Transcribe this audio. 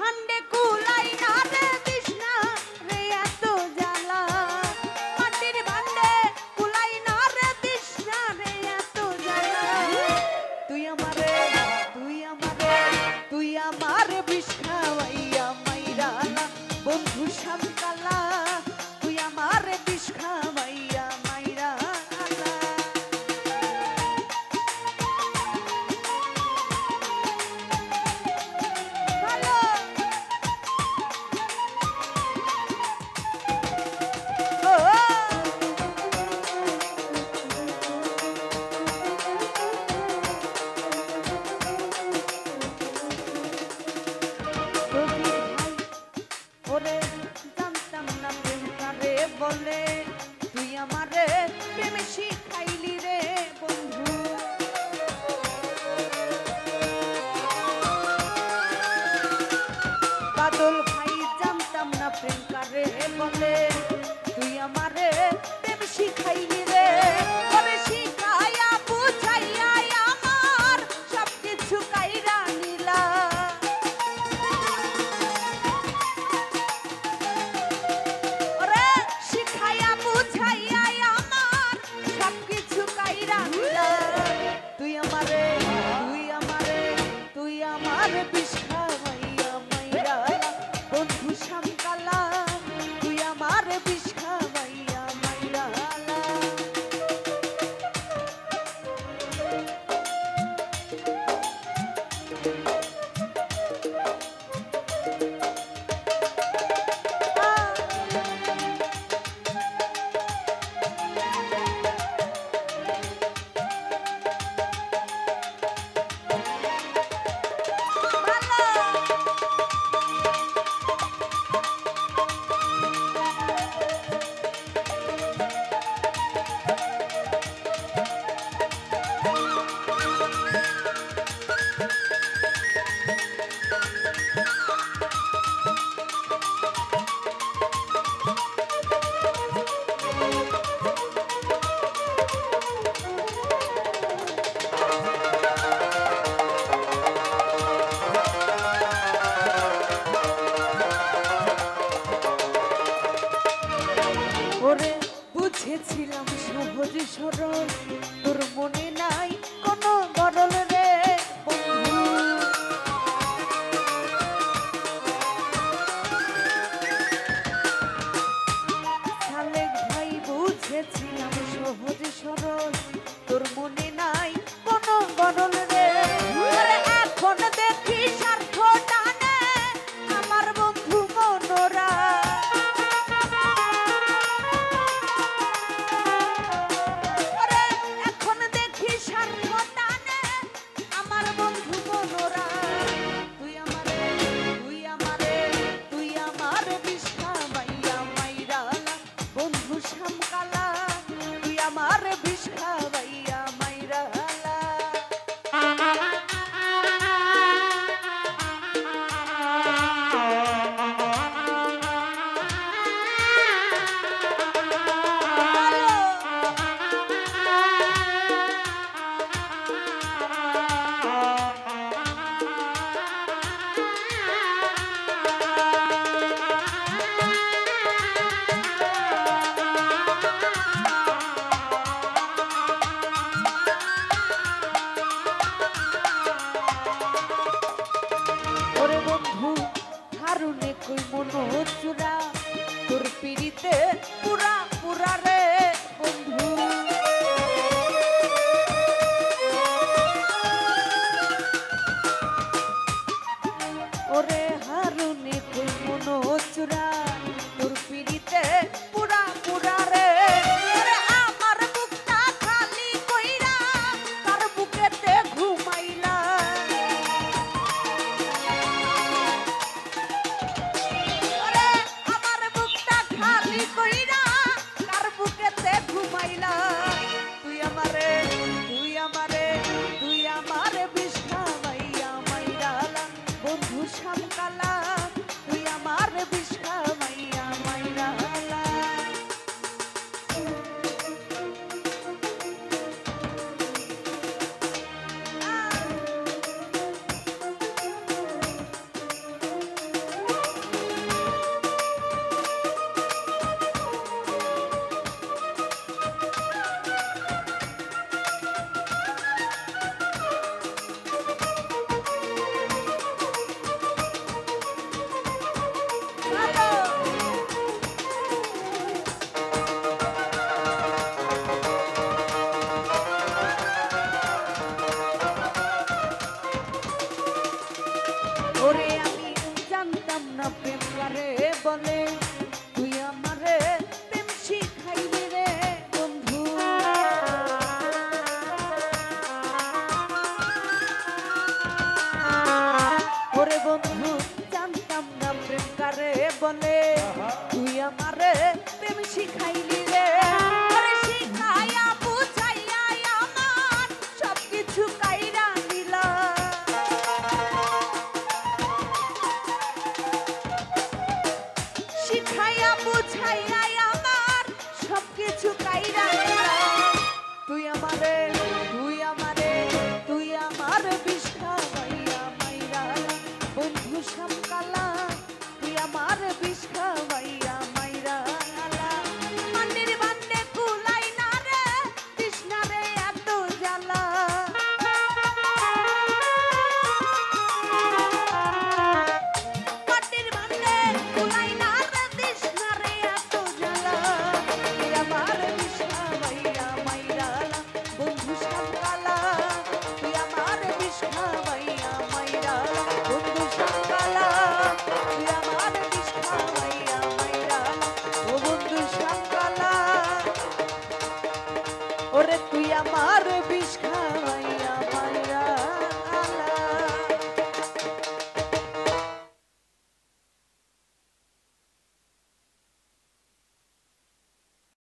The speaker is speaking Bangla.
ভান্ডে কুলাই না রে তৃষ্ণা রে এত জ্বালা মাটির ভান্ডে কুলাই না রে তৃষ্ণা রে এত জ্বালা তুই আমারে বিষ খাওয়াইয়া মাইরালা বন্ধু শামকালা তুই আমারে বিষ খাওয়াইয়া মাইরালা ভালো ও ওরে জানতাম না প্রেম কারে বলে তুই আমারে প্রেম শিখাইলি রে বন্ধু বাদল ভাই জানতাম না প্রেম কারে বলে তুই আমারে প্রেম শিখাইলি রে ওরে শিখাইয়া বুঝাইয়া আমার সব কিছু কাইরা নিলা বিষ খাওয়াইয়া মাইরালা বন্ধু শামকালা তুই আমার বিষ খাওয়াইয়া মাইরালা বলে তুই আমারে প্রেম শিখাইলি রে বন্ধু। ওরে বন্ধু জানতাম না প্রেম কারে বলে তুই আমারে প্রেম শিখাইলি রে। ওরে শিখাইয়া বুঝাইয়া আমার সবকিছু কাইরা নিলা। শিখাইয়া বুঝাইয়া আমার সবকিছু কাইরা নিলা। তুই আমারে বিষ খাওয়াইয়া মাইরা বন্ধু শ্যামকালা তুই আমার বিষ